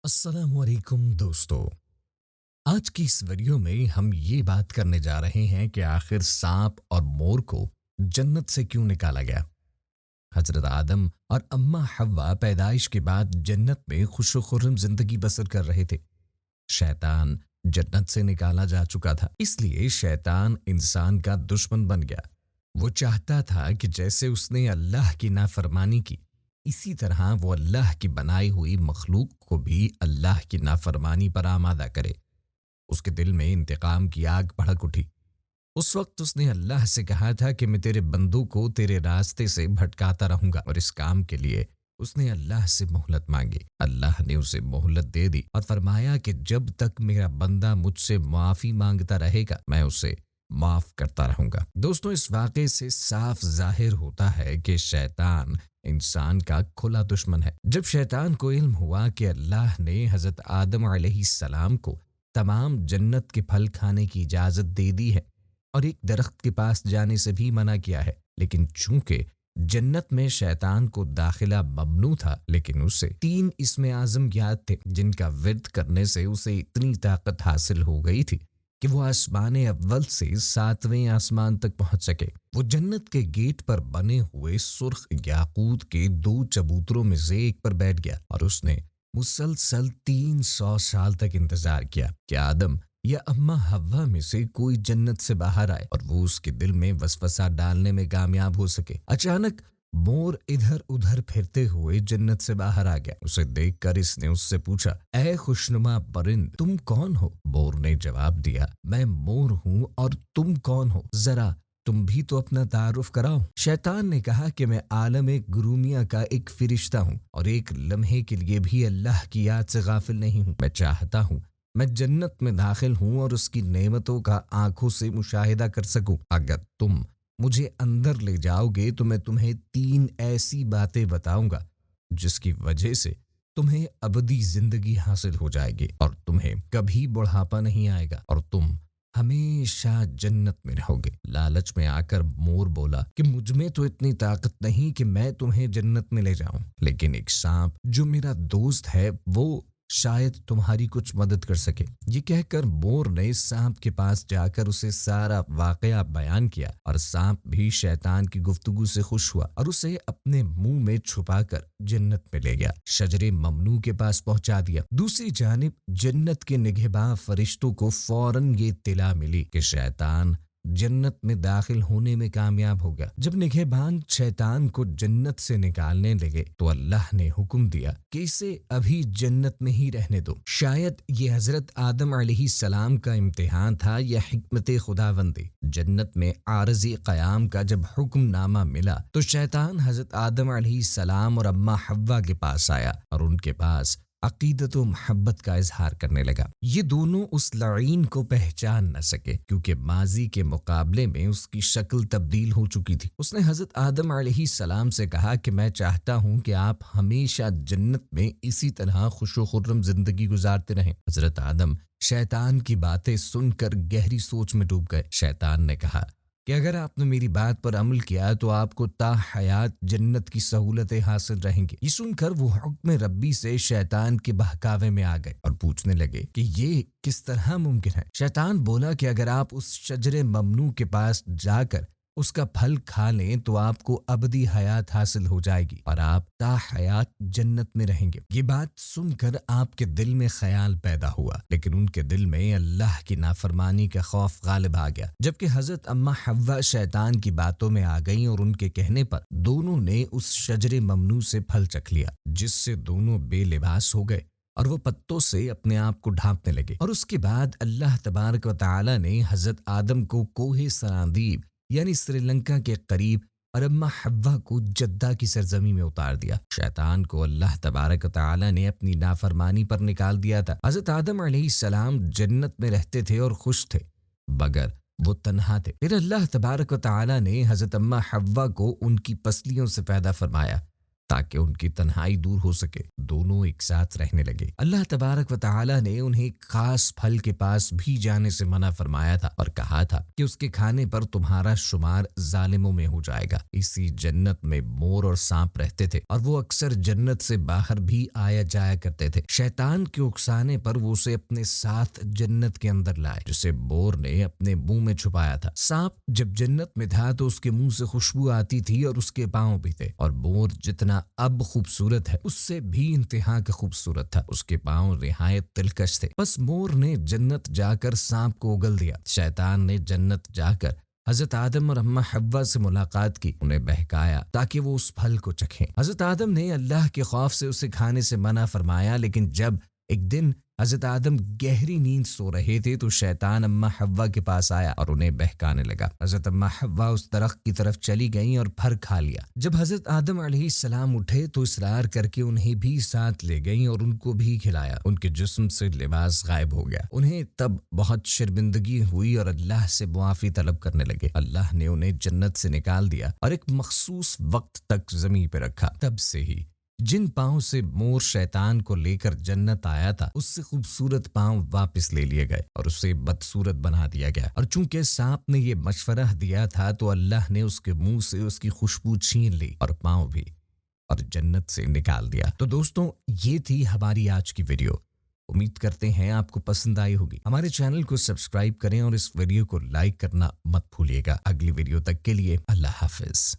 السلام علیکم دوستو، آج کی اس ویڈیو میں ہم یہ بات کرنے جا رہے ہیں کہ آخر سانپ اور مور کو جنت سے کیوں نکالا گیا۔ حضرت آدم اور اماں حوا پیدائش کے بعد جنت میں خوش و خرم زندگی بسر کر رہے تھے۔ شیطان جنت سے نکالا جا چکا تھا، اس لیے شیطان انسان کا دشمن بن گیا۔ وہ چاہتا تھا کہ جیسے اس نے اللہ کی نافرمانی کی، اسی طرح وہ اللہ کی بنائی ہوئی مخلوق کو بھی اللہ کی نافرمانی پر آمادہ کرے۔ اس کے دل میں انتقام کی آگ بھڑک اٹھی۔ اس وقت اس نے اللہ سے کہا تھا کہ میں تیرے بندوں کو تیرے راستے سے بھٹکاتا رہوں گا، اور اس کام کے لیے اس نے اللہ سے مہلت مانگی۔ اللہ نے اسے مہلت دے دی اور فرمایا کہ جب تک میرا بندہ مجھ سے معافی مانگتا رہے گا میں اسے معاف کرتا رہوں گا۔ دوستوں، اس واقعے سے صاف ظاہر ہوتا ہے کہ شیطان انسان کا کھلا دشمن ہے۔ جب شیطان کو علم ہوا کہ اللہ نے حضرت آدم علیہ السلام کو تمام جنت کے پھل کھانے کی اجازت دے دی ہے اور ایک درخت کے پاس جانے سے بھی منع کیا ہے، لیکن چونکہ جنت میں شیطان کو داخلہ ممنوع تھا، لیکن اسے 3 اسم اعظم یاد تھے جن کا ورد کرنے سے اسے اتنی طاقت حاصل ہو گئی تھی کہ وہ آسمان اول سے 7ویں آسمان تک پہنچ سکے۔ وہ جنت کے گیٹ پر بنے ہوئے سرخ یاقوت کے 2 چبوتروں میں سے ایک پر بیٹھ گیا، اور اس نے مسلسل 300 سال تک انتظار کیا کہ آدم یا اماں حوا میں سے کوئی جنت سے باہر آئے اور وہ اس کے دل میں وسوسہ ڈالنے میں کامیاب ہو سکے۔ اچانک مور ادھر ادھر پھرتے ہوئے جنت سے باہر آ گیا۔ اسے دیکھ کر اس نے اس سے پوچھا، اے خوشنما پرند، تم کون ہو؟ مور نے جواب دیا، میں مور ہوں، اور تم کون ہو؟ ذرا تم بھی تو اپنا تعارف کراؤ۔ شیطان نے کہا کہ میں عالم گرومیا کا ایک فرشتہ ہوں، اور ایک لمحے کے لیے بھی اللہ کی یاد سے غافل نہیں ہوں۔ میں چاہتا ہوں میں جنت میں داخل ہوں اور اس کی نعمتوں کا آنکھوں سے مشاہدہ کر سکوں۔ اگر تم مجھے اندر لے جاؤ گے تو میں تمہیں 3 ایسی باتیں بتاؤں گا جس کی وجہ سے تمہیں ابدی زندگی حاصل ہو جائے گی، اور تمہیں کبھی بڑھاپا نہیں آئے گا، اور تم ہمیشہ جنت میں رہو گے۔ لالچ میں آ کر مور بولا کہ مجھ میں تو اتنی طاقت نہیں کہ میں تمہیں جنت میں لے جاؤں، لیکن ایک سانپ جو میرا دوست ہے وہ شاید تمہاری کچھ مدد کر سکے۔ یہ کہہ کر مور نے سانپ کے پاس جا کر اسے سارا واقعہ بیان کیا، اور سانپ بھی شیطان کی گفتگو سے خوش ہوا اور اسے اپنے منہ میں چھپا کر جنت میں لے گیا، شجرے ممنوع کے پاس پہنچا دیا۔ دوسری جانب جنت کے نگہباں فرشتوں کو فوراً یہ اطلاع ملی کہ شیطان جنت میں داخل ہونے میں کامیاب ہو گیا۔ جب نگہبان شیطان کو جنت سے نکالنے لگے تو اللہ نے حکم دیا کہ اسے ابھی جنت میں ہی رہنے دو۔ شاید یہ حضرت آدم علیہ السلام کا امتحان تھا یا حکمت خداوندی۔ جنت میں عارضی قیام کا جب حکم نامہ ملا تو شیطان حضرت آدم علیہ السلام اور اماں حوا کے پاس آیا اور ان کے پاس عقیدت و محبت کا اظہار کرنے لگا۔ یہ دونوں اس لعین کو پہچان نہ سکے کیونکہ ماضی کے مقابلے میں اس کی شکل تبدیل ہو چکی تھی۔ اس نے حضرت آدم علیہ السلام سے کہا کہ میں چاہتا ہوں کہ آپ ہمیشہ جنت میں اسی طرح خوش و خرم زندگی گزارتے رہیں۔ حضرت آدم شیطان کی باتیں سن کر گہری سوچ میں ڈوب گئے۔ شیطان نے کہا کہ اگر آپ نے میری بات پر عمل کیا تو آپ کو تا حیات جنت کی سہولتیں حاصل رہیں گی۔ یہ سن کر وہ حکم ربی سے شیطان کے بہکاوے میں آ گئے اور پوچھنے لگے کہ یہ کس طرح ممکن ہے۔ شیطان بولا کہ اگر آپ اس شجر ممنوع کے پاس جا کر اس کا پھل کھا لیں تو آپ کو ابدی حیات حاصل ہو جائے گی اور آپ تا حیات جنت میں رہیں گے۔ یہ بات سن کر آپ کے دل میں خیال پیدا ہوا، لیکن ان کے دل میں اللہ کی نافرمانی کا خوف غالب آ گیا۔ جبکہ حضرت اماں حوا شیطان کی باتوں میں آ گئیں اور ان کے کہنے پر دونوں نے اس شجر ممنوع سے پھل چکھ لیا، جس سے دونوں بے لباس ہو گئے اور وہ پتوں سے اپنے آپ کو ڈھانپنے لگے۔ اور اس کے بعد اللہ تبارک و تعالی نے حضرت آدم کو کوہ سراندیب یعنی سری لنکا کے قریب اور اماں حوا کو جدہ کی سرزمین میں اتار دیا۔ شیطان کو اللہ تبارک و تعالی نے اپنی نافرمانی پر نکال دیا تھا۔ حضرت آدم علیہ السلام جنت میں رہتے تھے اور خوش تھے مگر وہ تنہا تھے۔ پھر اللہ تبارک و تعالی نے حضرت اماں حوا کو ان کی پسلیوں سے پیدا فرمایا تاکہ ان کی تنہائی دور ہو سکے۔ دونوں ایک ساتھ رہنے لگے۔ اللہ تبارک و تعالی نے انہیں ایک خاص پھل کے پاس بھی جانے سے منع فرمایا تھا اور کہا تھا کہ اس کے کھانے پر تمہارا شمار ظالموں میں ہو جائے گا۔ اسی جنت میں مور اور سانپ رہتے تھے اور وہ اکثر جنت سے باہر بھی آیا جایا کرتے تھے۔ شیطان کے اکسانے پر وہ اسے اپنے ساتھ جنت کے اندر لائے، جسے مور نے اپنے منہ میں چھپایا تھا۔ سانپ جب جنت میں تھا تو اس کے منہ سے خوشبو آتی تھی اور اس کے پاؤں بھی تھے، اور مور جتنا اب خوبصورت ہے اس سے بھی انتہا کا خوبصورت تھا۔ اس کے پاؤں نہایت دلکش تھے۔ بس مور نے جنت جا کر سانپ کو اگل دیا۔ شیطان نے جنت جا کر حضرت آدم اور اماں حوا سے ملاقات کی، انہیں بہکایا تاکہ وہ اس پھل کو چکھیں۔ حضرت آدم نے اللہ کے خوف سے اسے کھانے سے منع فرمایا، لیکن جب ایک دن حضرت آدم گہری نیند سو رہے تھے تو شیطان اماں حوا کے پاس آیا اور انہیں بہکانے لگا۔ حضرت اماں حوا اس درخت کی طرف چلی گئیں اور پھل کھا لیا۔ جب حضرت آدم علیہ السلام اٹھے تو اصرار کر کے انہیں بھی ساتھ لے گئیں اور ان کو بھی کھلایا۔ ان کے جسم سے لباس غائب ہو گیا۔ انہیں تب بہت شرمندگی ہوئی اور اللہ سے معافی طلب کرنے لگے۔ اللہ نے انہیں جنت سے نکال دیا اور ایک مخصوص وقت تک زمین پہ رکھا۔ تب سے ہی جن پاؤں سے مور شیطان کو لے کر جنت آیا تھا، اس سے خوبصورت پاؤں واپس لے لیے گئے اور اسے بدصورت بنا دیا گیا۔ اور چونکہ سانپ نے یہ مشورہ دیا تھا تو اللہ نے اس کے منہ سے اس کی خوشبو چھین لی اور پاؤں بھی، اور جنت سے نکال دیا۔ تو دوستوں، یہ تھی ہماری آج کی ویڈیو۔ امید کرتے ہیں آپ کو پسند آئی ہوگی۔ ہمارے چینل کو سبسکرائب کریں اور اس ویڈیو کو لائک کرنا مت بھولیے گا۔ اگلی ویڈیو تک کے لیے اللہ حافظ۔